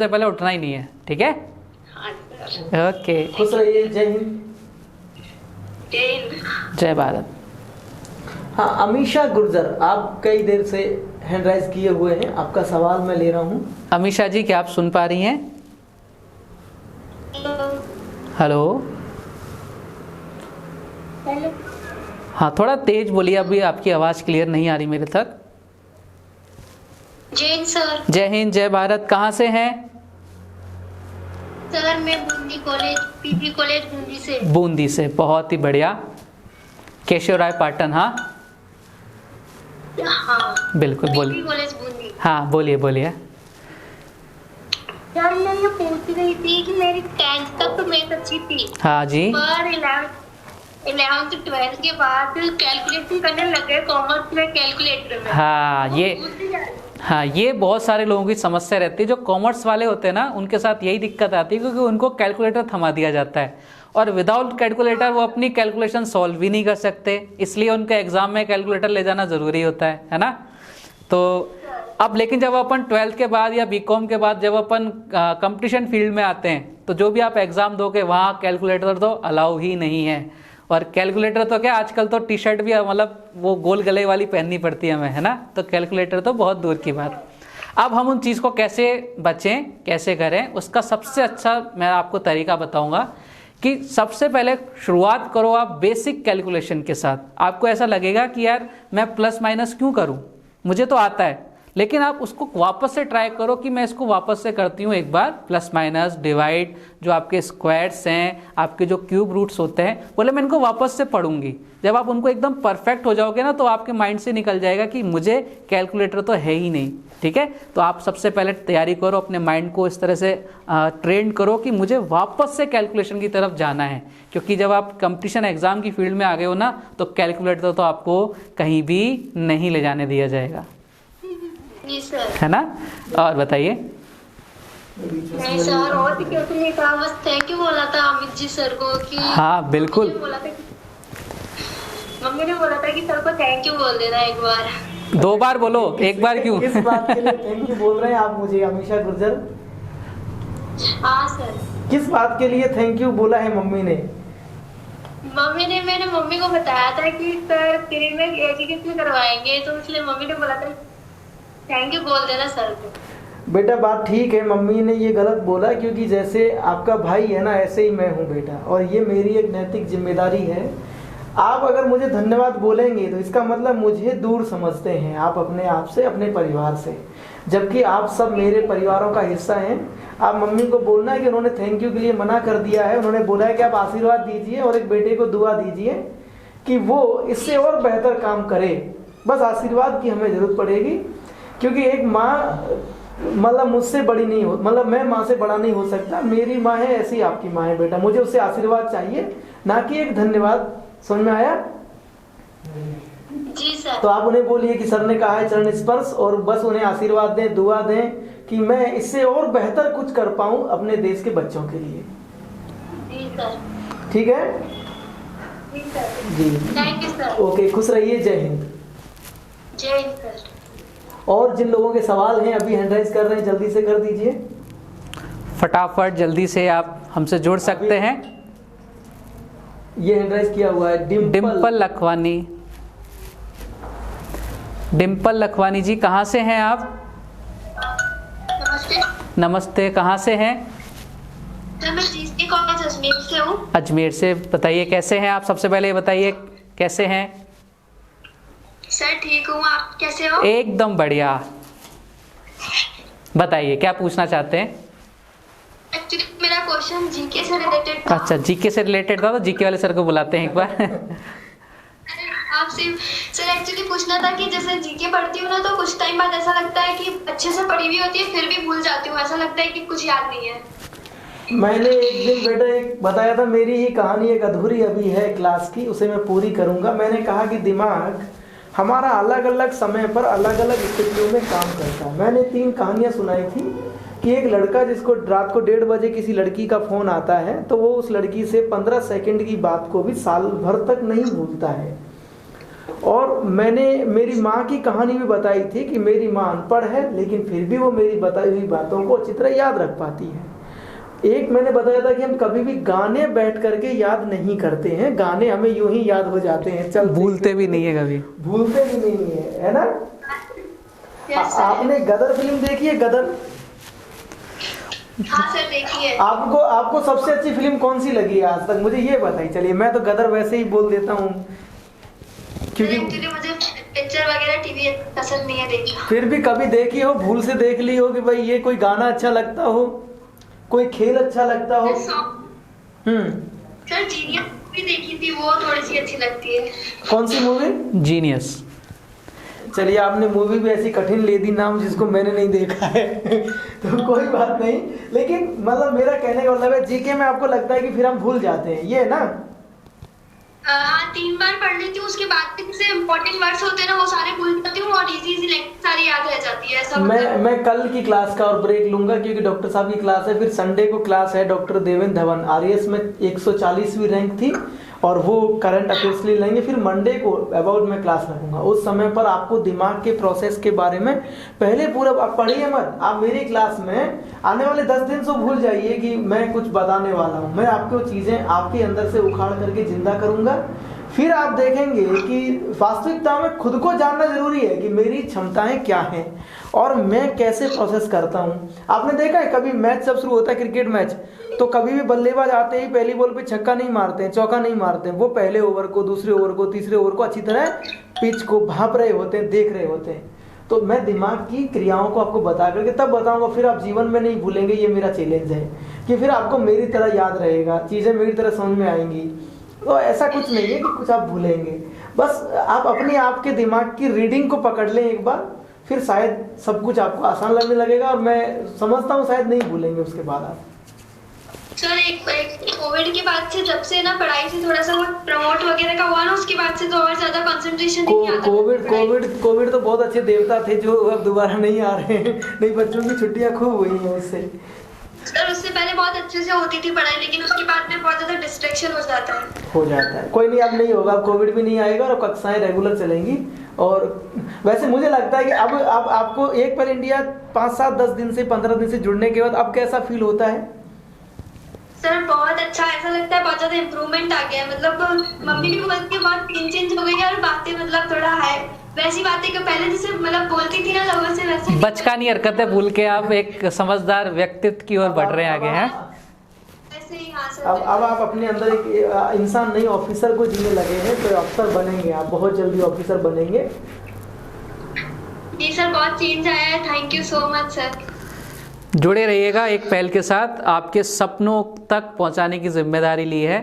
से पहले उठना ही नहीं है, ठीक है? ओके, खुश रहिए। जय हिंद। जय भारत। हाँ, अमीशा गुर्जर, आप कई देर से हैंड राइज किए हुए हैं, आपका सवाल मैं ले रहा हूँ। अमीशा जी, क्या आप सुन पा रही हैं? हेलो। हेलो। हाँ, थोड़ा तेज बोलिए, अभी आपकी आवाज़ क्लियर नहीं आ रही मेरे तक। जय हिंद सर। जय हिंद, जय भारत। कहाँ से हैं? सर मैं Bundi college, PP college Bundi से। बूंदी से, बहुत ही बढ़िया। केशव राय पाटन, हाँ हाँ, बिल्कुल, पीपी बोलिए। कॉलेज बूंदी। हाँ, बोलिए बोलिए। सर मैं ये पूछ रही थी कि मेरी 10th तक तो मैथ अच्छी थी, हाँ जी। पर 11th 12th के बाद कैलकुलेशन करने लग गए कॉमर्स में, कैलकुलेटर में। हाँ, ये बहुत सारे लोगों की समस्या रहती है। जो कॉमर्स वाले होते हैं ना, उनके साथ यही दिक्कत आती है, क्योंकि उनको कैलकुलेटर थमा दिया जाता है और विदाउट कैलकुलेटर वो अपनी कैलकुलेशन सॉल्व भी नहीं कर सकते, इसलिए उनके एग्जाम में कैलकुलेटर ले जाना ज़रूरी होता है ना? तो अब लेकिन जब अपन 12th के बाद या बीकॉम के बाद जब अपन कंपटीशन फील्ड में आते हैं, तो जो भी आप एग्ज़ाम दोगे वहाँ कैलकुलेटर तो अलाउ ही नहीं है। और कैलकुलेटर तो क्या, आजकल तो टी शर्ट भी मतलब वो गोल गले वाली पहननी पड़ती है हमें, है ना? तो कैलकुलेटर तो बहुत दूर की बात। अब हम उन चीज़ को कैसे बचें, कैसे करें, उसका सबसे अच्छा मैं आपको तरीका बताऊंगा कि सबसे पहले शुरुआत करो आप बेसिक कैलकुलेशन के साथ। आपको ऐसा लगेगा कि यार मैं प्लस माइनस क्यों करूं, मुझे तो आता है, लेकिन आप उसको वापस से ट्राई करो कि मैं इसको वापस से करती हूँ एक बार, प्लस माइनस डिवाइड, जो आपके स्क्वायर्स हैं, आपके जो क्यूब रूट्स होते हैं, बोले मैं इनको वापस से पढ़ूंगी। जब आप उनको एकदम परफेक्ट हो जाओगे ना, तो आपके माइंड से निकल जाएगा कि मुझे कैलकुलेटर तो है ही नहीं, ठीक है? तो आप सबसे पहले तैयारी करो, अपने माइंड को इस तरह से ट्रेन करो कि मुझे वापस से कैलकुलेशन की तरफ जाना है, क्योंकि जब आप कंपटीशन एग्जाम की फील्ड में आ गए हो ना, तो कैलकुलेटर तो आपको कहीं भी नहीं ले जाने दिया जाएगा, है ना? और बताइए। नहीं सर, और भी क्यों तुमने कहा, बस थैंक यू बोला था अमित जी सर को कि हाँ बिल्कुल, मम्मी ने बोला था कि सर को थैंक यू बोल देना एक बार। 2 बार बोलो, एक बार क्यों? किस बात के लिए थैंक यू बोल रहे हैं आप मुझे, अमीशा गुर्जर? हाँ सर। किस बात के लिए थैंक यू बोला है मम्मी ने? मैंने मम्मी को बताया था कि सर तेरे में एजुकेशन करवाएंगे, तो इसलिए मम्मी ने बोला था थैंक यू बोल देना सर को। बेटा बात ठीक है, मम्मी ने ये गलत बोला, क्योंकि जैसे आपका भाई है ना, ऐसे ही मैं हूँ बेटा, और ये मेरी एक नैतिक जिम्मेदारी है। आप अगर मुझे धन्यवाद बोलेंगे तो इसका मतलब मुझे दूर समझते हैं आप अपने आप से, अपने परिवार से, जबकि आप सब मेरे परिवारों का हिस्सा हैं। आप मम्मी को बोलना है कि उन्होंने थैंक यू के लिए मना कर दिया है, उन्होंने बोला है कि आप आशीर्वाद दीजिए और एक बेटे को दुआ दीजिए कि वो इससे और बेहतर काम करे। बस आशीर्वाद की हमें जरूरत पड़ेगी, क्योंकि एक माँ मतलब मुझसे बड़ी नहीं हो, मतलब मैं माँ से बड़ा नहीं हो सकता, मेरी माँ है ऐसी आपकी माँ है बेटा, मुझे उससे आशीर्वाद चाहिए, ना कि एक धन्यवाद। समझ में आया? जी सर। तो आप उन्हें बोलिए कि सर ने कहा है चरण स्पर्श, और बस उन्हें आशीर्वाद दें, दुआ दें कि मैं इससे और बेहतर कुछ कर पाऊं अपने देश के बच्चों के लिए। जी सर। ठीक है जी सर। जी, थैंक यू सर। ओके, खुश रहिए। जय हिंद। जय हिंद सर। और जिन लोगों के सवाल हैं अभी हैंड राइज कर रहे हैं, जल्दी से कर दीजिए फटाफट, जल्दी से आप हमसे जुड़ सकते हैं। ये हैंड राइज किया हुआ है डिम्पल लखवानी। डिम्पल लखवानी जी, कहाँ से हैं आप? नमस्ते। नमस्ते, कहाँ से हैं? सर मैं जीएसटी कॉलेज अजमेर से हूँ। अजमेर से। बताइए कैसे हैं आप? सबसे पहले ये बताइए कैसे हैं? सर ठीक हूँ, आप कैसे हो? एकदम बढ़िया। बताइए क्या पूछना चाहते हैं? एक्चुअली मेरा क्वेश्चन जीके से रिलेटेड था। अच्छा, जीके से रिलेटेड था, तो जीके वाले सर को बुलाते हैं एक बार। आपसे सर एक्चुअली पूछना था कि जैसे जीके पढ़ती हूँ ना, तो कुछ टाइम बाद ऐसा लगता है कि अच्छे से पढ़ी हुई होती है, फिर भी भूल जाती हूँ, ऐसा लगता है कि कुछ याद नहीं है। मैंने एक दिन बेटा एक बताया था, मेरी ही कहानी एक अधूरी अभी है क्लास की, उसे मैं पूरी करूंगा। मैंने कहा कि दिमाग हमारा अलग अलग समय पर अलग अलग स्थितियों में काम करता है। मैंने 3 कहानियां सुनाई थी कि एक लड़का जिसको रात को 1:30 बजे किसी लड़की का फोन आता है, तो वो उस लड़की से 15 सेकंड की बात को भी साल भर तक नहीं भूलता है। और मैंने मेरी माँ की कहानी भी बताई थी कि मेरी माँ अनपढ़ है लेकिन फिर भी वो मेरी बताई हुई बातों को अच्छी तरह याद रख पाती है। एक मैंने बताया था कि हम कभी भी गाने बैठ करके याद नहीं करते हैं, गाने हमें यूं ही याद हो जाते हैं, चल भूलते भी नहीं है कभी, भूलते भी नहीं है ना। आपने गदर फिल्म देखी है? गदर? हाँ सर देखिए। आपको सबसे अच्छी फिल्म कौन सी लगी है आज तक, मुझे ये बताइए। चलिए मैं तो गदर वैसे ही बोल देता हूँ क्योंकि मुझे पिक्चर वगैरह टीवी पसंद नहीं है देखना। फिर भी कभी देखी हो, भूल से देख ली हो कि भाई ये कोई गाना अच्छा लगता हो, कोई खेल अच्छा लगता हो? सर जीनियस भी देखी थी, वो थोड़ी सी अच्छी लगती है। कौन सी मूवी? जीनियस। चलिए आपने मूवी भी ऐसी कठिन ले दी नाम जिसको मैंने नहीं देखा है तो कोई बात नहीं, लेकिन मतलब मेरा कहने का मतलब है जीके में आपको लगता है कि फिर हम भूल जाते हैं, ये ना? हाँ 3 बार पढ़ लेती हूँ, उसके बाद जैसे इम्पोर्टेंट वर्ड्स होते हैं ना वो सारे भूल जाती हूँ और इजी सारी याद रह जाती है। ऐसा मैं कल की क्लास का और ब्रेक लूंगा क्योंकि डॉक्टर साहब की क्लास है, फिर संडे को क्लास है डॉक्टर देवेंद्र धवन, आरएएस में 140वीं रैंक थी और वो करंट अफेयर्स ले लेंगे। फिर मंडे को अबाउट में क्लास रखूंगा, उस समय पर आपको दिमाग के प्रोसेस के बारे में पहले पूरा आप पढ़िए मत, आप मेरी क्लास में आने वाले 10 दिन से भूल जाइए कि मैं कुछ बताने वाला हूँ। मैं आपको चीजें आपके अंदर से उखाड़ करके जिंदा करूंगा, फिर आप देखेंगे कि वास्तविकता में खुद को जानना जरूरी है कि मेरी क्षमताएं क्या हैं और मैं कैसे प्रोसेस करता हूं। आपने देखा है कभी मैच जब शुरू होता है क्रिकेट मैच, तो कभी भी बल्लेबाज आते ही पहली बॉल पे छक्का नहीं मारते हैं, चौका नहीं मारते हैं, वो पहले ओवर को, दूसरे ओवर को, तीसरे ओवर को अच्छी तरह पिच को भाप रहे होते हैं, देख रहे होते हैं। तो मैं दिमाग की क्रियाओं को आपको बता करके तब बताऊंगा, फिर आप जीवन में नहीं भूलेंगे। ये मेरा चैलेंज है कि फिर आपको मेरी तरह याद रहेगा, चीजें मेरी तरह समझ में आएंगी। तो ऐसा कुछ नहीं है कि कुछ आप भूलेंगे, बस आप अपने आप के दिमाग की रीडिंग को पकड़ लें एक बार, फिर शायद सब कुछ आपको आसान लगने लगेगा और मैं समझता हूँ शायद नहीं भूलेंगे उसके बाद आप। सर एक कोविड के बाद से जब से ना पढ़ाई से थोड़ा सा वो प्रमोट वगैरह का हुआ ना, उसके बाद से तो और ज्यादा कंसंट्रेशन नहीं आता। कोविड तो बहुत अच्छे देवता थे जो अब दोबारा नहीं आ रहे हैं, नहीं बच्चों की छुट्टियां खूब हुई हैं उससे। सर उससे पहले बहुत अच्छे से होती थी पढ़ाई, लेकिन उसके बाद में बहुत ज्यादा डिस्ट्रैक्शन हो जाता है। कोई नहीं, अब नहीं होगा, कोविड भी नहीं आएगा और कक्षाएं रेगुलर चलेंगी। और वैसे मुझे लगता है कि अब आपको एक पर इंडिया 5, 7, 10 दिन से 15 दिन से जुड़ने के बाद अब कैसा फील होता है? सर बहुत अच्छा, ऐसा लगता है बहुत ज्यादा इम्प्रूवमेंट आ गया है। मतलब मम्मी भी बोलती है बहुत चेंज हो गई है और बातें मतलब थोड़ा है वैसी बातें को पहले जैसे मतलब बोलती थी ना लोगों से, वैसे बचकानी हरकतें भूल के आप एक समझदार व्यक्तित्व की ओर बढ़ रहे हैं आगे हैं। वैसे ही। हाँ सर। अब आप अपने अंदर एक इंसान नहीं ऑफिसर को जीने लगे हैं, तो अफसर बनेंगे आप, बहुत जल्दी ऑफिसर बनेंगे। जी सर बहुत चेंज आया है, thank you so much sir. जुड़े रहिएगा, एक पहल के साथ आपके सपनों तक पहुंचाने की जिम्मेदारी ली है,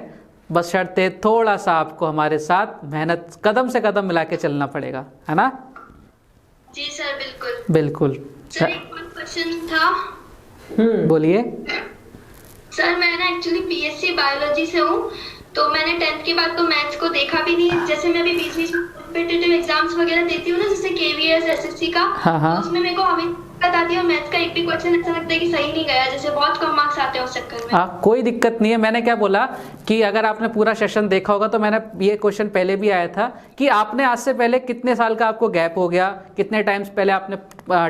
बस शर्ते थोड़ा सा आपको हमारे साथ मेहनत कदम से कदम मिला के चलना पड़ेगा, है ना? जी सर बिल्कुल बिल्कुल। सर एक क्वेश्चन था। बोलिए। सर मैं ना एक्चुअली बीएससी बायोलॉजी से हूँ, तो मैंने 10th के बाद तो मैथ्स को देखा भी नहीं। जैसे मैं अभी बीच बीच में कॉम्पिटिटिव एग्जाम्स वगैरह देती हूँ ना, जैसे केवीएस, एसएससी का, तो उसमें मेरे को हमें आती है और मैथ्स का एक भी क्वेश्चन ऐसा लगता है कि सही नहीं गया, जैसे बहुत कम मार्क्स आते हैं उस चक्कर में। हाँ कोई दिक्कत नहीं है। मैंने क्या बोला कि अगर आपने पूरा सेशन देखा होगा तो मैंने ये क्वेश्चन पहले भी आया था कि आपने आज से पहले कितने साल का आपको गैप हो गया, कितने टाइम्स पहले आपने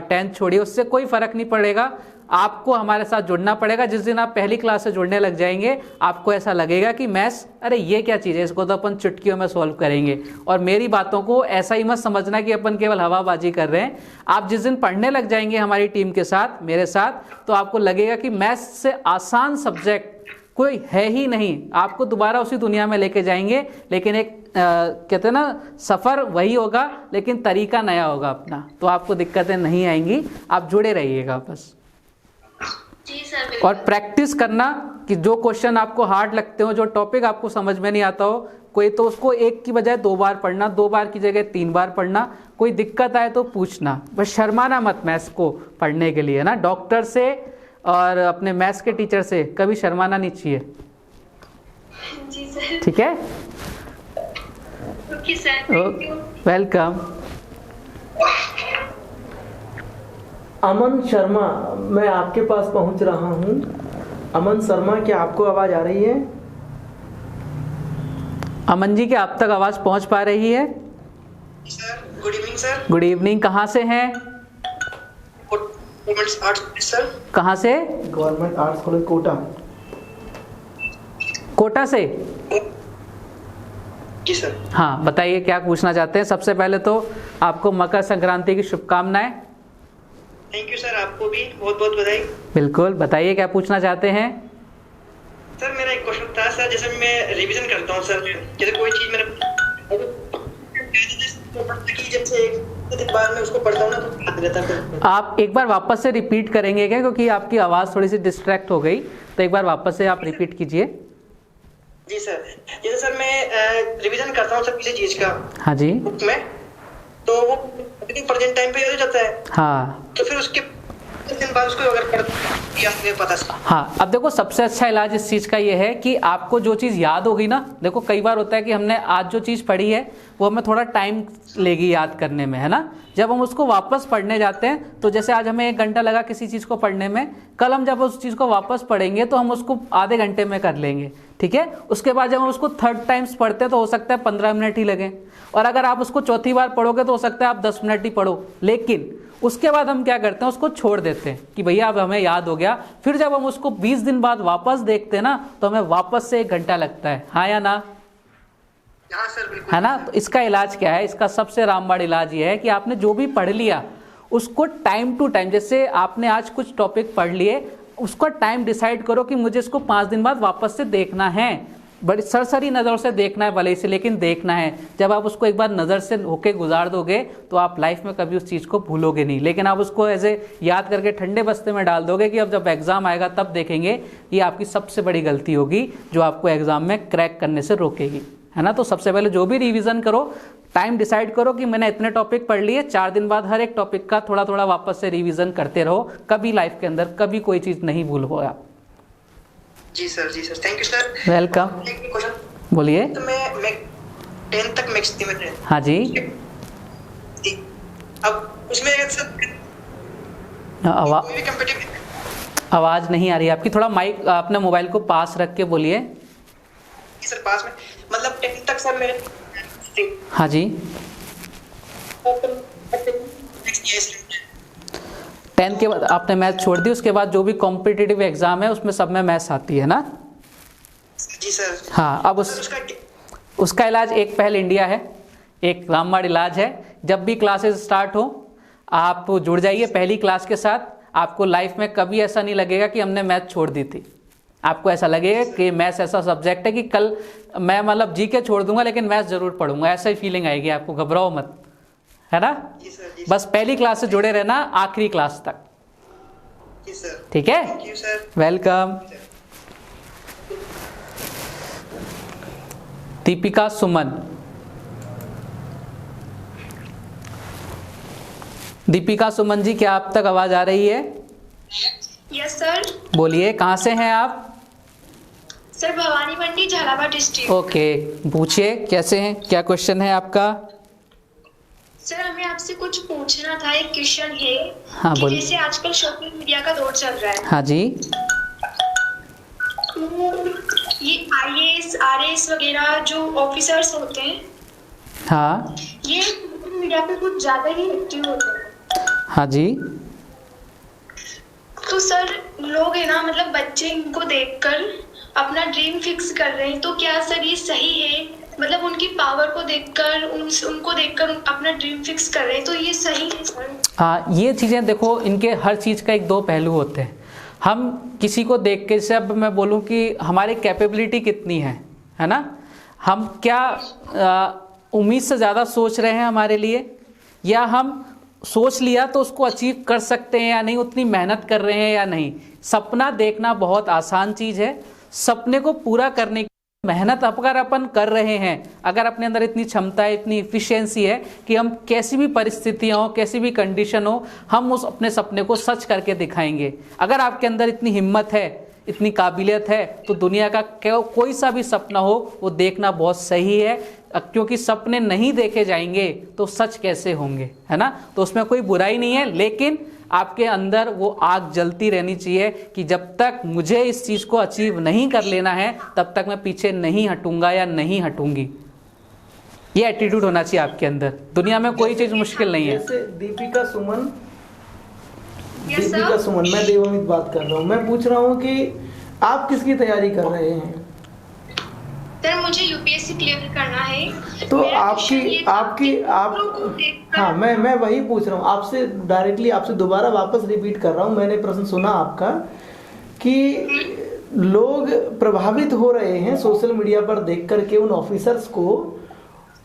10th छोड़ी, उससे कोई फर्क नहीं पड़ेगा। आपको हमारे साथ जुड़ना पड़ेगा। जिस दिन आप पहली क्लास से जुड़ने लग जाएंगे आपको ऐसा लगेगा कि मैथ्स अरे ये क्या चीज़ है, इसको तो अपन चुटकियों में सॉल्व करेंगे। और मेरी बातों को ऐसा ही मत समझना कि अपन केवल हवाबाजी कर रहे हैं। आप जिस दिन पढ़ने लग जाएंगे हमारी टीम के साथ, मेरे साथ, तो आपको लगेगा कि मैथ्स से आसान सब्जेक्ट कोई है ही नहीं। आपको दोबारा उसी दुनिया में लेके जाएंगे, लेकिन एक कहते हैं ना सफ़र वही होगा लेकिन तरीका नया होगा अपना, तो आपको दिक्कतें नहीं आएंगी। आप जुड़े रहिएगा बस। जी सर। और प्रैक्टिस करना कि जो क्वेश्चन आपको हार्ड लगते हो, जो टॉपिक आपको समझ में नहीं आता हो कोई, तो उसको एक की बजाय 2 बार पढ़ना, 2 बार की जगह 3 बार पढ़ना। कोई दिक्कत आए तो पूछना, बस शर्माना मत मैथ्स को पढ़ने के लिए ना। डॉक्टर से और अपने मैथ्स के टीचर से कभी शर्माना नहीं चाहिए। जी सर। ठीक है, okay sir, thank you. Welcome. Aman Sharma, मैं आपके पास पहुंच रहा हूं। अमन शर्मा, क्या आपको आवाज आ रही है? अमन जी, क्या आप तक आवाज पहुंच पा रही है? Good evening sir. Good evening. कहाँ से हैं? Government arts sir. कहाँ से? Government arts college Kota. Kota से? जी सर। हाँ, बताइए क्या पूछना चाहते हैं। सबसे पहले तो आपको मकर संक्रांति की शुभकामनाएं। थैंक यू सर, आपको भी बहुत बहुत बधाई। बिल्कुल, बताइए क्या पूछना चाहते हैं। सर मेरा एक क्वेश्चन था सर, जैसे मैं रिवीजन करता हूँ सर, जैसे कोई चीज मेरा कि जब से एक बार मैं उसको पढ़ता हूँ ना तो याद रहता है। आप एक बार वापस से रिपीट करेंगे क्या, क्योंकि आपकी आवाज़ थोड़ी सी डिस्ट्रैक्ट हो गई, तो एक बार वापस से आप रिपीट कीजिए। जी सर, जैसे सर मैं रिवीजन करता हूँ सर किसी चीज का हाँ जी। बुक में, तो वो प्रेजेंट टाइम पे याद हो जाता है। हाँ तो फिर उसके कुछ दिन बाद उसको अगर पता सर। हाँ, अब देखो सबसे अच्छा इलाज इस चीज़ का ये है कि आपको जो चीज़ याद होगी ना, देखो कई बार होता है कि हमने आज जो चीज़ पढ़ी है वो हमें थोड़ा टाइम लेगी याद करने में, है ना। जब हम उसको वापस पढ़ने जाते हैं, तो जैसे आज हमें 1 घंटा लगा किसी चीज़ को पढ़ने में, कल हम जब उस चीज़ को वापस पढ़ेंगे तो हम उसको आधे घंटे में कर लेंगे, ठीक है। उसके बाद जब हम उसको 3rd टाइम्स पढ़ते हैं तो हो सकता है 15 मिनट ही लगे, और अगर आप उसको 4थी बार पढ़ोगे तो हो सकता है आप 10 मिनट ही पढ़ो। लेकिन उसके बाद हम क्या करते हैं, उसको छोड़ देते हैं कि भैया अब हमें याद हो गया। फिर जब हम उसको 20 दिन बाद वापस देखते हैं ना, तो हमें वापस से 1 घंटा लगता है, हाँ या ना? हाँ सर बिल्कुल, है ना। तो इसका इलाज क्या है? इसका सबसे रामबाण इलाज ये है कि आपने जो भी पढ़ लिया उसको टाइम टू टाइम, जैसे आपने आज कुछ टॉपिक पढ़ लिए, उसका टाइम डिसाइड करो कि मुझे इसको 5 दिन बाद वापस से देखना है। बड़ी सरसरी नज़र से देखना है भले से, लेकिन देखना है। जब आप उसको एक बार नज़र से होके गुजार दोगे तो आप लाइफ में कभी उस चीज़ को भूलोगे नहीं। लेकिन आप उसको ऐसे याद करके ठंडे बस्ते में डाल दोगे कि अब जब एग्ज़ाम आएगा तब देखेंगे, ये आपकी सबसे बड़ी गलती होगी जो आपको एग्ज़ाम में क्रैक करने से रोकेगी, है ना। तो सबसे पहले जो भी रिवीजन करो, टाइम डिसाइड करो कि मैंने इतने टॉपिक पढ़ लिए, 4 दिन बाद हर एक टॉपिक का थोड़ा थोड़ा वापस से रिवीजन करते रहो। कभी लाइफ के अंदर कभी कोई चीज़ नहीं भूल होगा। जी सर, जी sir, thank you sir. Welcome. एक क्वेश्चन बोलिए। तो मैं 10th तक मैथ्स थी मेरे। हाँ जी। अब उसमें सर मेरी कॉम्पिटिटिव आवाज़ नहीं आ रही है आपकी, थोड़ा माइक अपने मोबाइल को पास रख के बोलिए। सर पास में मतलब 10th तक सर मेरे। हाँ जी। 10th के बाद आपने मैथ्स छोड़ दी, उसके बाद जो भी कॉम्पिटिटिव एग्जाम है उसमें सब में मैथ्स आती है ना। जी सर। हाँ, अब उसका इलाज एक पहल इंडिया है, एक रामबाण इलाज है। जब भी क्लासेस स्टार्ट हो आप जुड़ जाइए पहली क्लास के साथ। आपको लाइफ में कभी ऐसा नहीं लगेगा कि हमने मैथ छोड़ दी थी। आपको ऐसा लगेगा कि मैथ्स ऐसा सब्जेक्ट है कि कल मैं मतलब जीके छोड़ दूंगा लेकिन मैथ्स जरूर पढ़ूंगा, ऐसा ही फीलिंग आएगी आपको। घबराओ मत, है ना। बस पहली क्लास से जुड़े रहना आखिरी क्लास तक, ठीक है। वेलकम। दीपिका सुमन। दीपिका सुमन जी, क्या आप तक आवाज आ रही है? Yes sir. बोलिए, कहाँ से हैं आप? सर भवानी मंडी, झालावाड़ डिस्ट्रिक्ट। ओके, पूछिए कैसे हैं, क्या क्वेश्चन है आपका? सर हमें आपसे कुछ पूछना था, एक क्वेश्चन है। हाँ, कि बोलिए। जैसे आजकल सोशल मीडिया का दौर चल रहा है, हाँ जी। ये IAS RAS वगैरह जो ऑफिसर्स होते हैं, हाँ। ये सोशल मीडिया पे कुछ ज्यादा ही एक्टिव होते हैं। हाँ जी। तो सर लोग है ना, मतलब बच्चे इनको देखकर अपना ड्रीम फिक्स कर रहे हैं, तो क्या सर ये सही है? मतलब उनकी पावर को देखकर उनको देखकर अपना ड्रीम फिक्स कर रहे हैं, तो ये सही है सर? हाँ, ये चीज़ें देखो, इनके हर चीज़ का एक दो पहलू होते हैं। हम किसी को देख के, जैसे अब मैं बोलूँ कि हमारी कैपेबिलिटी कितनी है ना, हम क्या उम्मीद से ज़्यादा सोच रहे हैं हमारे लिए, या हम सोच लिया तो उसको अचीव कर सकते हैं या नहीं, उतनी मेहनत कर रहे हैं या नहीं। सपना देखना बहुत आसान चीज़ है, सपने को पूरा करने की मेहनत अगर अपन कर रहे हैं, अगर अपने अंदर इतनी क्षमता है, इतनी इफिशियंसी है कि हम कैसी भी परिस्थितियाँ हो, कैसी भी कंडीशन हो, हम उस अपने सपने को सच करके दिखाएंगे। अगर आपके अंदर इतनी हिम्मत है, इतनी काबिलियत है, तो दुनिया का कोई सा भी सपना हो वो देखना बहुत सही है, क्योंकि सपने नहीं देखे जाएंगे तो सच कैसे होंगे, है ना। तो उसमें कोई बुराई नहीं है, लेकिन आपके अंदर वो आग जलती रहनी चाहिए कि जब तक मुझे इस चीज़ को अचीव नहीं कर लेना है तब तक मैं पीछे नहीं हटूंगा या नहीं हटूंगी। ये एटीट्यूड होना चाहिए आपके अंदर। दुनिया में कोई चीज़ मुश्किल नहीं है। जैसे दीपिका सुमन, Yes, sir. दीपिका सुमन, मैं देवामित बात कर रहा हूँ। मैं पूछ रहा हूँ कि आप किसकी तैयारी कर रहे हैं? सर मुझे यूपीएससी क्लियर करना है। तो मेरा क्वेश्चन ये था आपकी कि आप दूसरों को देखकर- हाँ, मैं वही पूछ रहा हूँ आपसे, डायरेक्टली आपसे दोबारा वापस रिपीट कर रहा हूँ। मैंने प्रश्न सुना आपका कि लोग प्रभावित हो रहे हैं सोशल मीडिया पर देख करके उन ऑफिसर्स को।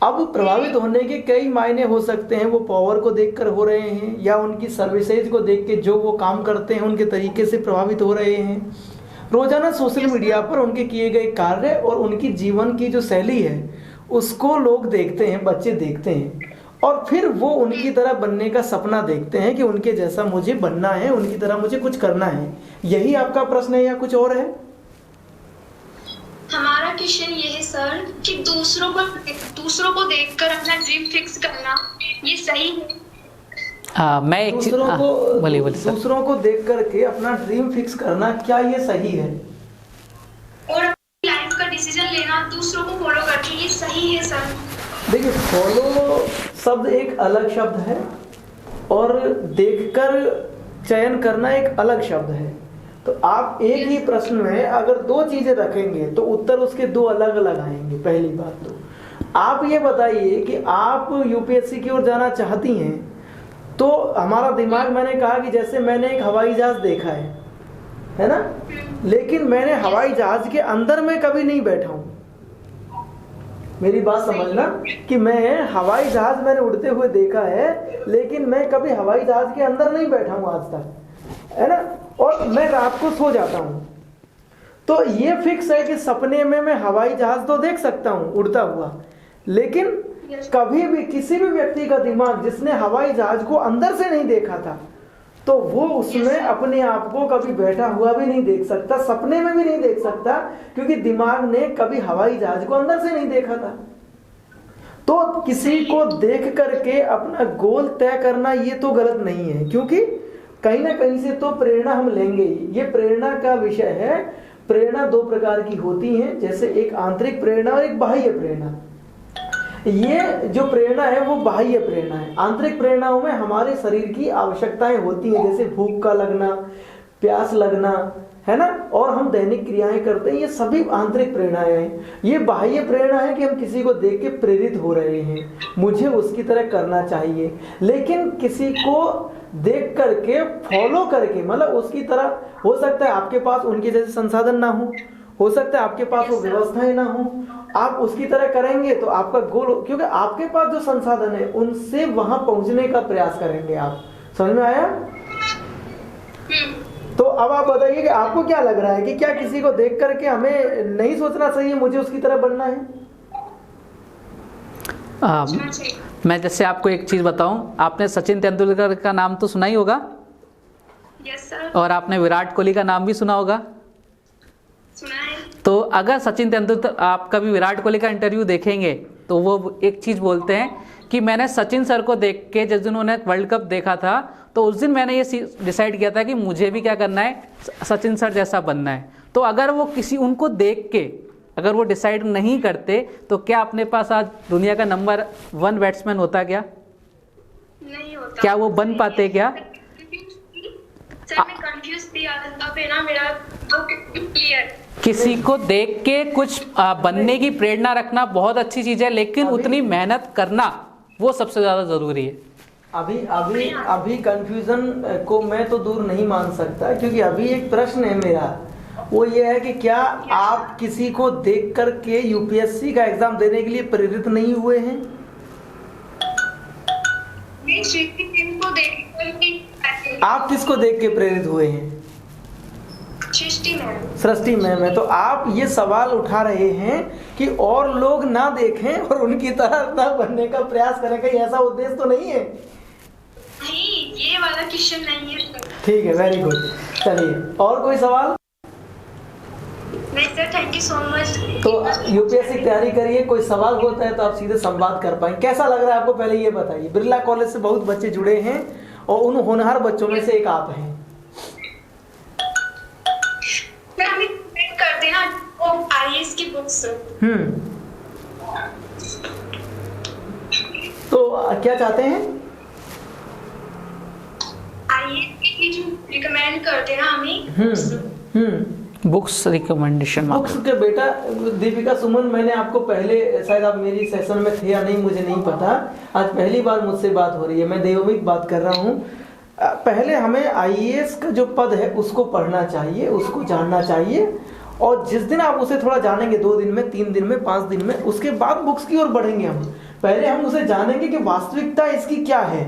अब प्रभावित होने के कई मायने हो सकते हैं। वो पावर को देखकर हो रहे हैं, या उनकी सर्विसेज को देख के जो वो काम करते हैं उनके तरीके से प्रभावित हो रहे हैं। रोजाना सोशल मीडिया पर उनके किए गए कार्य और उनकी जीवन की जो शैली है उसको लोग देखते हैं, बच्चे देखते हैं, और फिर वो उनकी तरह बनने का सपना देखते हैं कि उनके जैसा मुझे बनना है, उनकी तरह मुझे कुछ करना है। यही आपका प्रश्न है या कुछ और है? हमारा क्वेश्चन ये है सर कि दूसरों को देखकर अपना ड्रीम फिक्स करना ये सही है? मैं एक चीज बोलिए सर। दूसरों को देख करके अपना ड्रीम फिक्स करना, क्या ये सही है? और अपनी लाइफ का डिसीजन लेना दूसरों को फॉलो करके ये सही है सर? देखिए, फॉलो शब्द एक अलग शब्द है और देखकर चयन करना एक अलग शब्द है। तो आप एक ही प्रश्न में अगर दो चीजें रखेंगे तो उत्तर उसके दो अलग अलग आएंगे। पहली बात तो आप ये बताइए कि आप यूपीएससी की ओर जाना चाहती हैं, तो हमारा दिमाग, मैंने कहा कि जैसे मैंने एक हवाई जहाज देखा है ना, लेकिन मैंने हवाई जहाज के अंदर में कभी नहीं बैठा हूं। मेरी बात समझना कि मैं हवाई जहाज मैंने उड़ते हुए देखा है, लेकिन मैं कभी हवाई जहाज के अंदर नहीं बैठा हूं आज तक, है ना। और मैं रात को सो जाता हूं, तो ये फिक्स है कि सपने में मैं हवाई जहाज तो देख सकता हूं उड़ता हुआ, लेकिन कभी भी किसी भी व्यक्ति का दिमाग जिसने हवाई जहाज को अंदर से नहीं देखा था, तो वो उसमें अपने आप को कभी बैठा हुआ भी नहीं देख सकता, सपने में भी नहीं देख सकता, क्योंकि दिमाग ने कभी हवाई जहाज को अंदर से नहीं देखा था। तो किसी को देख करके अपना गोल तय करना ये तो गलत नहीं है, क्योंकि कहीं ना कहीं से तो प्रेरणा हम लेंगे ही। ये प्रेरणा का विषय है। प्रेरणा दो प्रकार की होती है, जैसे एक आंतरिक प्रेरणा और एक बाह्य प्रेरणा। ये जो प्रेरणा है वो बाह्य प्रेरणा है। आंतरिक प्रेरणाओं में हमारे शरीर की आवश्यकताएं होती हैं, जैसे भूख का लगना, प्यास लगना, है ना, और हम दैनिक क्रियाएं करते हैं, ये सभी आंतरिक प्रेरणाएं हैं। ये बाह्य प्रेरणा है कि हम किसी को देख के प्रेरित हो रहे हैं, मुझे उसकी तरह करना चाहिए। लेकिन किसी को देख करके फॉलो करके, मतलब उसकी तरह, हो सकता है आपके पास उनके जैसे संसाधन ना हो सकता है आपके पास वो व्यवस्थाएं ना हो, आप उसकी तरह करेंगे तो आपका गोल, क्योंकि आपके पास जो संसाधन है उनसे वहां पहुंचने का प्रयास करेंगे आप। समझ में आया? तो अब आप बताइए कि आपको क्या लग रहा है कि क्या किसी को देख करके हमें नहीं सोचना चाहिए मुझे उसकी तरह बनना है? मैं जैसे आपको एक चीज बताऊं, आपने सचिन तेंदुलकर का नाम तो सुना ही होगा। Yes sir. और आपने विराट कोहली का नाम भी सुना होगा। सुना है। तो अगर सचिन तेंदुलकर, आप कभी विराट कोहली का इंटरव्यू देखेंगे तो वो एक चीज बोलते हैं कि मैंने सचिन सर को देख के, जिस दिन उन्होंने वर्ल्ड कप देखा था, तो उस दिन मैंने ये डिसाइड किया था कि मुझे भी क्या करना है, सचिन सर जैसा बनना है। तो अगर वो किसी, उनको देख के अगर वो डिसाइड नहीं करते, तो क्या अपने पास आज दुनिया का नंबर 1 बैट्समैन होता? क्या नहीं होता। क्या वो बन पाते? क्या सर मैं कंफ्यूज थी, अब है ना मेरा क्लियर। किसी को देख के कुछ बनने की प्रेरणा रखना बहुत अच्छी चीज है, लेकिन उतनी मेहनत करना वो सबसे ज्यादा जरूरी है। अभी कंफ्यूजन को मैं तो दूर नहीं मान सकता, क्योंकि अभी एक प्रश्न है मेरा, वो ये है कि क्या आप किसी को देख करके यूपीएससी का एग्जाम देने के लिए प्रेरित नहीं हुए हैं? आप किसको देख के प्रेरित हुए हैं? सृष्टि मैम है। तो आप ये सवाल उठा रहे हैं कि और लोग ना देखें और उनकी तरह ना बनने का प्रयास करें, कहीं ऐसा उद्देश्य तो नहीं है? नहीं, ये वाला क्वेश्चन नहीं है। ठीक है, वेरी गुड। चलिए, और कोई सवाल? नहीं sir, thank you so much. तो यूपीएससी की तैयारी करिए, कोई सवाल होता है तो आप सीधे संवाद कर पाएंगे। कैसा लग रहा है आपको, पहले ये बताइए। बिरला कॉलेज से बहुत बच्चे जुड़े हैं और उन होनहार बच्चों में से एक आप हैं। कर देना IAS की बुक्स। क्या चाहते हैं? आइए जो रिकमेंड करते ना हमें बुक्स रिकमेंडेशन बुक्स के बेटा दीपिका सुमन, मैंने आपको पहले, शायद आप मेरी सेशन में थे या नहीं मुझे नहीं पता, आज पहली बार मुझसे बात हो रही है, मैं देवमित बात कर रहा हूँ। पहले हमें आईएएस का जो पद है उसको पढ़ना चाहिए, उसको जानना चाहिए, और जिस दिन आप उसे थोड़ा जानेंगे, 2 दिन में, 3 दिन में, 5 दिन में, उसके बाद बुक्स की ओर बढ़ेंगे हम। पहले हम उसे जानेंगे कि वास्तविकता इसकी क्या है,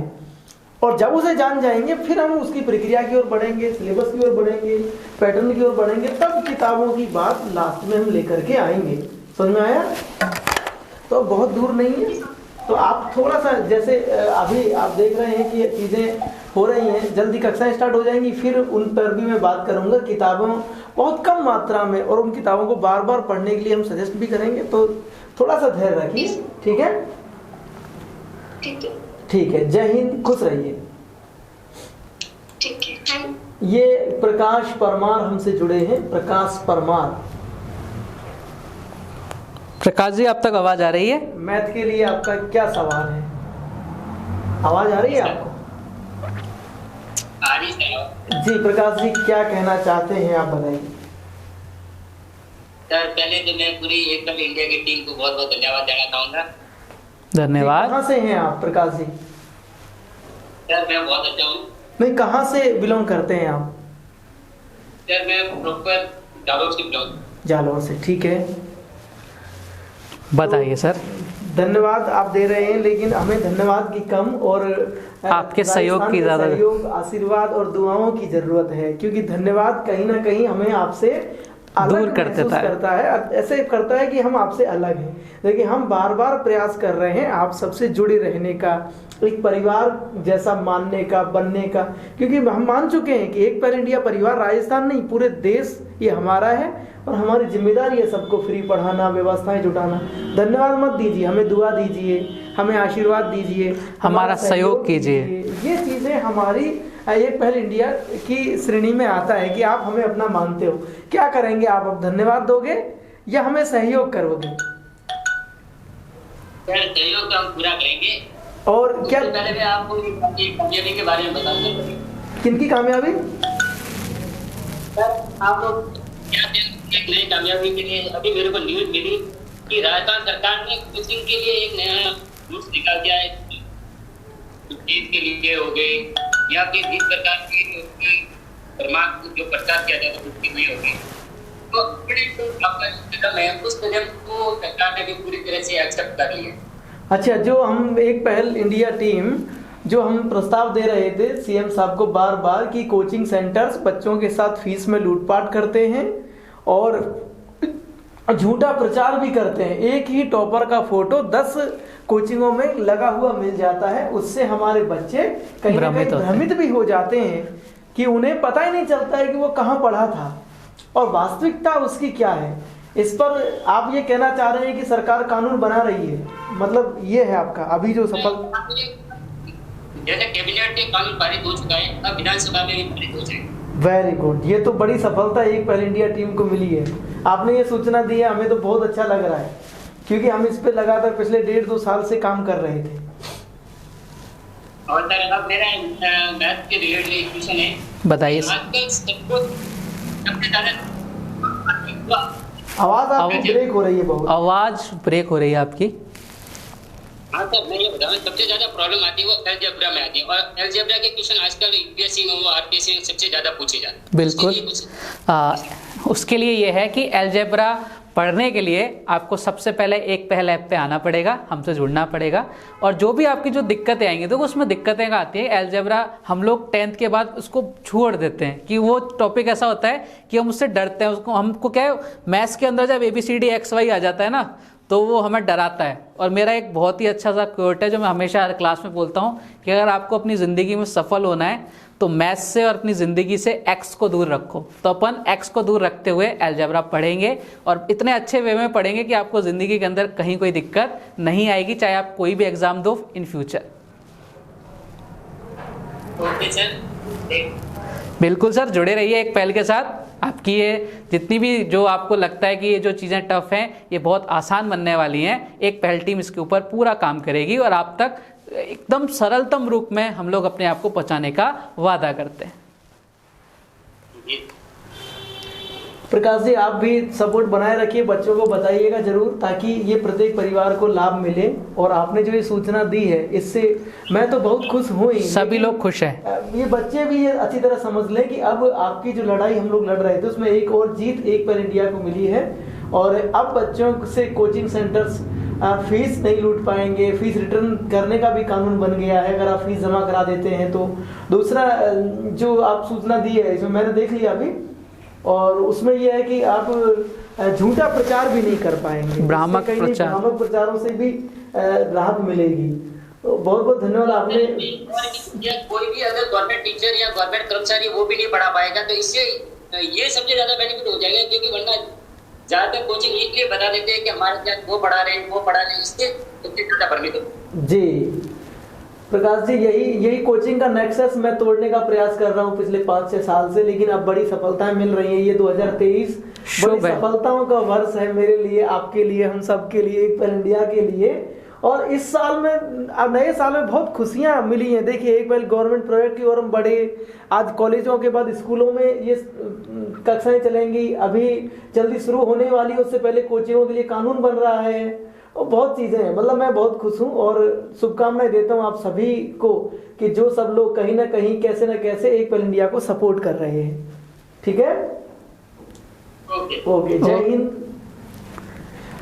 और जब उसे जान जाएंगे फिर हम उसकी प्रक्रिया की ओर बढ़ेंगे, सिलेबस की ओर बढ़ेंगे, पैटर्न की ओर बढ़ेंगे, तब किताबों की बात लास्ट में हम लेकर के आएंगे। समझ में आया? तो बहुत दूर नहीं है। तो आप थोड़ा सा, जैसे अभी आप देख रहे हैं कि चीज़ें हो रही हैं, जल्दी कक्षाएं स्टार्ट हो जाएंगी, फिर उन पर भी मैं बात करूंगा। किताबों बहुत कम मात्रा में, और उन किताबों को बार बार पढ़ने के लिए हम सजेस्ट भी करेंगे, तो थोड़ा सा धैर्य रखिए। ठीक है? ठीक है, जय हिंद, खुश रहिए। ठीक है। ये प्रकाश परमार हमसे जुड़े हैं। प्रकाश परमार, प्रकाश जी आप तक आवाज आ रही है? मैथ के लिए आपका क्या सवाल है? आवाज आ रही है आपको? आ रही है। जी प्रकाश जी, क्या कहना चाहते हैं आप बताइए। सर पहले तो मैं पूरी एकल इंडिया की टीम को बहुत बहुत धन्यवाद देना चाहूंगा। धन्यवाद। कहाँ से हैं आप प्रकाश जी? सर मैं बहुत अच्छा हूँ। नहीं, कहाँ से बिलोंग करते हैं आप? सर मैं प्रॉपर जालौर से बिलोंग। जालौर से, ठीक है। बताइए सर। धन्यवाद आप दे रहे हैं, लेकिन हमें धन्यवाद की कम और आपके सहयोग की ज्यादा, सहयोग, आशीर्वाद और दुआओं की जरूरत है, क्योंकि धन्यवाद कहीं ना कहीं हमें आपसे दूर करता है, ऐसे करता है कि हम आपसे अलग हैं। देखिए, हम बार बार प्रयास कर रहे हैं आप सबसे जुड़े रहने का, एक परिवार जैसा मानने का, बनने का, क्योंकि हम मान चुके हैं कि एक पैर इंडिया परिवार राजस्थान नहीं, पूरे देश ये हमारा है, और हमारी जिम्मेदारी है सबको फ्री पढ़ाना, व्यवस्थाएं जुटाना। धन्यवाद मत दीजिए, हमें दुआ दीजिए, हमें आशीर्वाद दीजिए, हमारा सहयोग कीजिए। ये चीजें हमारी एक पहल इंडिया की श्रेणी में आता है कि आप हमें अपना मानते हो। क्या करेंगे आप? अब धन्यवाद दोगे या हमें सहयोग करोगे? सहयोग तो हम पूरा करेंगे। और क्या पहले मैं आपको कामयाबी के बारे में बताऊंगा। किनकी कामयाबी? सर आप लोग क्या एक नई कामयाबी के लिए अभी मेरे को न्यूज मिली कि राजस्थान सरकार ने कोचिंग के लिए एक नया रूल्स निकाल दिया है। चीज के लिए हो गए या फिर जिस प्रकार की परमात्मा जो प्रचार किया जाता है उसकी हुई होगी, तो बड़ी आपका कदम है, उस कदम को सरकार ने भी पूरी तरह से एक्सेप्ट कर लिया। अच्छा, जो हम एक पहल इंडिया टीम जो हम प्रस्ताव दे रहे थे सीएम साहब को बार बार कि कोचिंग सेंटर्स बच्चों के साथ फीस में लूटपाट करते हैं और झूठा प्रचार भी करते हैं। एक ही टॉपर का फोटो 10 कोचिंगों में लगा हुआ मिल जाता है, उससे हमारे बच्चे कहीं ना कहीं भ्रमित भी हो जाते हैं कि उन्हें पता ही नहीं चलता है कि वो कहाँ पढ़ा था और वास्तविकता उसकी क्या है। इस पर आप ये कहना चाह रहे हैं कि सरकार कानून बना रही है, मतलब ये है आपका अभी जो सफल, जैसे कैबिनेट में कानून पारित हो चुका है, अब विधानसभा में भी पारित हो जाएगा। वेरी गुड, ये तो बड़ी सफलता एक पहल इंडिया टीम को मिली है। आपने ये सूचना दी है, हमें तो बहुत अच्छा लग रहा है, क्योंकि हम इस पे लगातार पिछले 1.5-2 साल से काम कर रहे थे। और सर अब मेरा मैथ के रिलेटेड क्वेश्चन है, बताइए। आवाज आपकी ब्रेक हो रही है, बहुत आवाज ब्रेक हो रही है आपकी। हाँ सर, मैं ये बताऊँ सबसे ज्यादा प्रॉब्लम आती है वो अलजेब्रा में आती है, और अलजेब्रा के क्वेश्चन आजकल यूपीएससी में वो आरपीएससी में सबसे ज्यादा पूछे जाते हैं। बिल्कुल, उसके लिए ये है कि अलजेब्रा पढ़ने के लिए आपको सबसे पहले एक पहल ऐप पे आना पड़ेगा, हमसे जुड़ना पड़ेगा, और जो भी आपकी जो दिक्कतें आएंगी तो उसमें दिक्कतें आती है। अलजेब्रा हम लोग 10th के बाद उसको छोड़ देते हैं कि वो टॉपिक ऐसा होता है कि हम उससे डरते हैं। उसको हमको क्या है, मैथ्स के अंदर जब ABCD XY आ जाता है ना, तो वो हमें डराता है। और मेरा एक बहुत ही अच्छा सा कोट है जो मैं हमेशा हर क्लास में बोलता हूँ कि अगर आपको अपनी ज़िंदगी में सफल होना है तो मैथ्स से और अपनी ज़िंदगी से एक्स को दूर रखो। तो अपन एक्स को दूर रखते हुए अलजेब्रा पढ़ेंगे और इतने अच्छे वे में पढ़ेंगे कि आपको ज़िंदगी के अंदर कहीं कोई दिक्कत नहीं आएगी, चाहे आप कोई भी एग्ज़ाम दो इन फ्यूचर। ओके सर, बिल्कुल सर, जुड़े रहिए एक पहल के साथ। आपकी ये जितनी भी जो आपको लगता है कि ये जो चीज़ें टफ हैं ये बहुत आसान बनने वाली हैं, एक पहल टीम इसके ऊपर पूरा काम करेगी और आप तक एकदम सरलतम रूप में हम लोग अपने आप को पहुंचाने का वादा करते हैं। प्रकाश जी, आप भी सपोर्ट बनाए रखिए, बच्चों को बताइएगा जरूर, ताकि ये प्रत्येक परिवार को लाभ मिले। और आपने जो ये सूचना दी है, इससे मैं तो बहुत खुश हूँ ही, सभी लोग खुश हैं। ये बच्चे भी ये अच्छी तरह समझ लें कि अब आपकी जो लड़ाई हम लोग लड़ रहे थे, उसमें एक और जीत एक पर इंडिया को मिली है। और अब बच्चों से कोचिंग सेंटर्स फीस नहीं लूट पाएंगे, फीस रिटर्न करने का भी कानून बन गया है अगर आप फीस जमा करा देते हैं तो। दूसरा जो आप सूचना दी है, इसमें मैंने देख लिया अभी, और उसमें यह है कि आप झूठा प्रचार भी नहीं कर पाएंगे, भ्रामक प्रचारों से भी राहत मिलेगी। तो बहुत बहुत धन्यवाद आपने। कोई भी अगर गवर्नमेंट टीचर या गवर्नमेंट कर्मचारी वो भी नहीं पढ़ा पाएगा, तो इससे ये सबसे ज्यादा बेनिफिट हो जाएगा, क्योंकि वरना ज्यादातर कोचिंग इसलिए बता देते हैं कि हमारे साथ वो पढ़ा रहे, इससे सबसे ज्यादा परमिट। जी प्रकाश जी, यही कोचिंग का नेक्सस मैं तोड़ने का प्रयास कर रहा हूँ पिछले 5-6 साल से, लेकिन अब बड़ी सफलताएं मिल रही हैं। ये 2023 बड़ी सफलताओं का वर्ष है मेरे लिए, आपके लिए, हम सब के लिए, एक पर इंडिया के लिए। और इस साल में, अब नए साल में बहुत खुशियां मिली हैं। देखिए, एक पहले गवर्नमेंट प्रोजेक्ट की ओर हम बढ़े, आज कॉलेजों के बाद स्कूलों में ये कक्षाएं चलेंगी, अभी जल्दी शुरू होने वाली है, उससे पहले कोचिंगों के लिए कानून बन रहा है, और बहुत चीजें हैं। मतलब मैं बहुत खुश हूँ और शुभकामनाएं देता हूँ आप सभी को कि जो सब लोग कहीं ना कहीं कैसे न कैसे एक पल इंडिया को सपोर्ट कर रहे हैं। ठीक है, ओके, जय हिंद।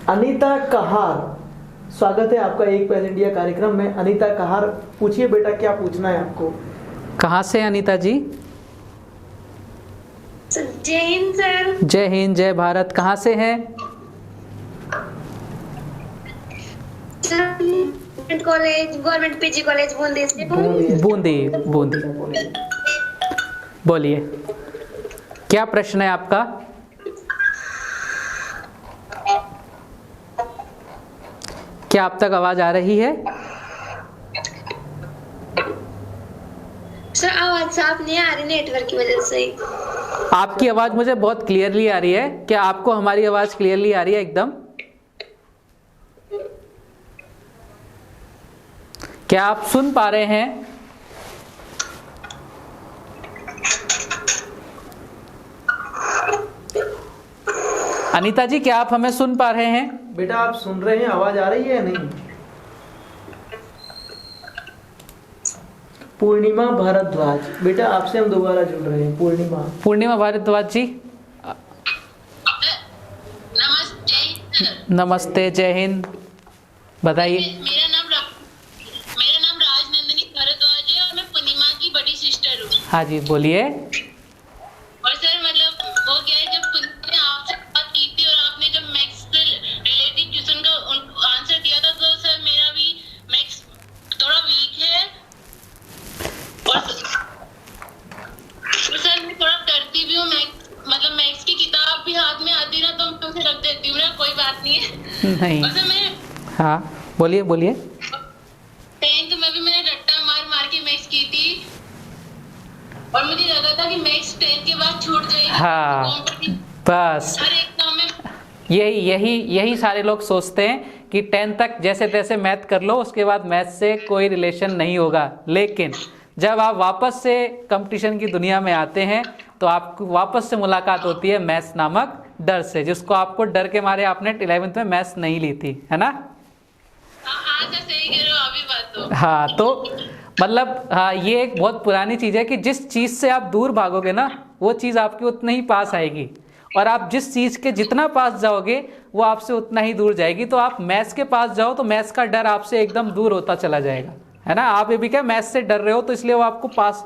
अनीता कहार, स्वागत है आपका एक पल इंडिया कार्यक्रम में। अनीता कहार, पूछिए बेटा, क्या पूछना है आपको? कहाँ से अनीता जी? जय हिंद सर। जय हिंद, जय भारत। कहाँ से हैं? College, government PG college Bundi से। बूंदी। बोलिए, क्या प्रश्न है आपका? क्या आप तक आवाज आ रही है? सर आवाज साफ नहीं आ रही, नेटवर्क की वजह से। आपकी आवाज मुझे बहुत क्लियरली आ रही है। क्या आपको हमारी आवाज क्लियरली आ रही है एकदम? क्या आप सुन पा रहे हैं? अनीता जी, क्या आप हमें सुन पा रहे हैं? बेटा, आप सुन रहे हैं? आवाज आ रही है या नहीं? पूर्णिमा भारद्वाज, बेटा आपसे हम दोबारा जुड़ रहे हैं। पूर्णिमा भारद्वाज जी, नमस्ते, जय हिंद, बताइए। मेरा नाम राजनंदिनी भारद्वाज है और मैं पूर्णिमा की बड़ी सिस्टर हूँ। हाँ जी, बोलिए। और सर मतलब वो क्या है, जब पूर्णिमा ने आपसे बात की थी और आपने जब मैथ्स से रिलेटेड क्वेश्चन का आंसर दिया था, तो सर मेरा भी मैथ्स थोड़ा वीक है और सर मैं थोड़ा डरती भी हूँ। मतलब मैथ्स की किताब भी हाथ में आती ना तो मैं उसे रख देती हूँ ना, कोई बात नहीं है। नहीं, और सर मैं बोलिए। 10th में भी मैंने रट्टा मार के मैथ्स की थी और मुझे लगा था कि मैथ्स 10th के बाद छूट जाएगी। हाँ, बस हर एग्जाम में यही सारे लोग सोचते हैं कि 10th तक जैसे तैसे मैथ कर लो, उसके बाद मैथ से कोई रिलेशन नहीं होगा। लेकिन जब आप वापस से कंपटीशन की दुनिया में आते हैं तो आपको वापस से मुलाकात होती है मैथ्स नामक डर से, जिसको आपको डर के मारे आपने 11th में मैथ्स नहीं ली थी, है ना? सही कह रहे हो, अभी बात तो। हाँ, तो मतलब ये एक बहुत पुरानी चीज़ है कि जिस चीज़ से आप दूर भागोगे ना, वो चीज़ आपकी उतना ही पास आएगी, और आप जिस चीज़ के जितना पास जाओगे वो आपसे उतना ही दूर जाएगी। तो आप मैथ्स के पास जाओ तो मैथ्स का डर आपसे एकदम दूर होता चला जाएगा, है ना? आप ये भी क्या मैथ्स से डर रहे हो तो इसलिए वो आपको पास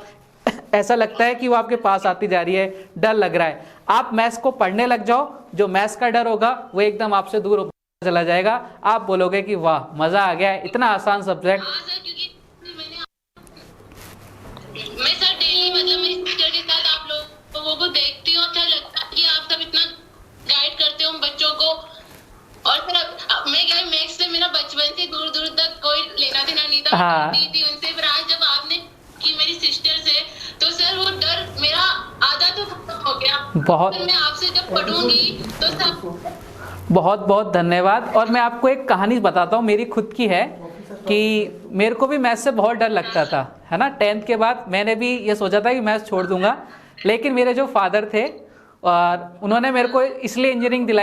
ऐसा लगता है कि वो आपके पास आती जा रही है, डर लग रहा है। आप मैथ्स को पढ़ने लग जाओ, जो मैथ्स का डर होगा वो एकदम आपसे दूर चला जाएगा। आप बोलोगे कि वाह, मजा आ गया, इतना आसान सब्जेक्ट। मैं सर डेली मतलब मेरी टीचर के साथ आप लोगों को देखती हूँ, अच्छा लगता है कि आप सब इतना गाइड करते हो बच्चों को। और फिर मैं क्या, मैथ्स से मेरा बचपन से दूर दूर तक कोई लेना देना नहीं था। हाँ। थी उनसे, पर आज जब आपने की मेरी सिस्टर से, तो सर वो डर मेरा आधा तो खत्म हो गया। बहुत, मैं आपसे जब पढ़ूंगी तो सब बहुत बहुत धन्यवाद। और मैं आपको एक कहानी बताता हूँ, मेरी खुद की है। कि मेरे को भी मैथ्स से बहुत डर लगता था, है ना। 10th के बाद मैंने भी ये सोचा था कि मैथ्स छोड़ दूंगा, लेकिन मेरे जो फादर थे और उन्होंने मेरे को इसलिए इंजीनियरिंग दिलाई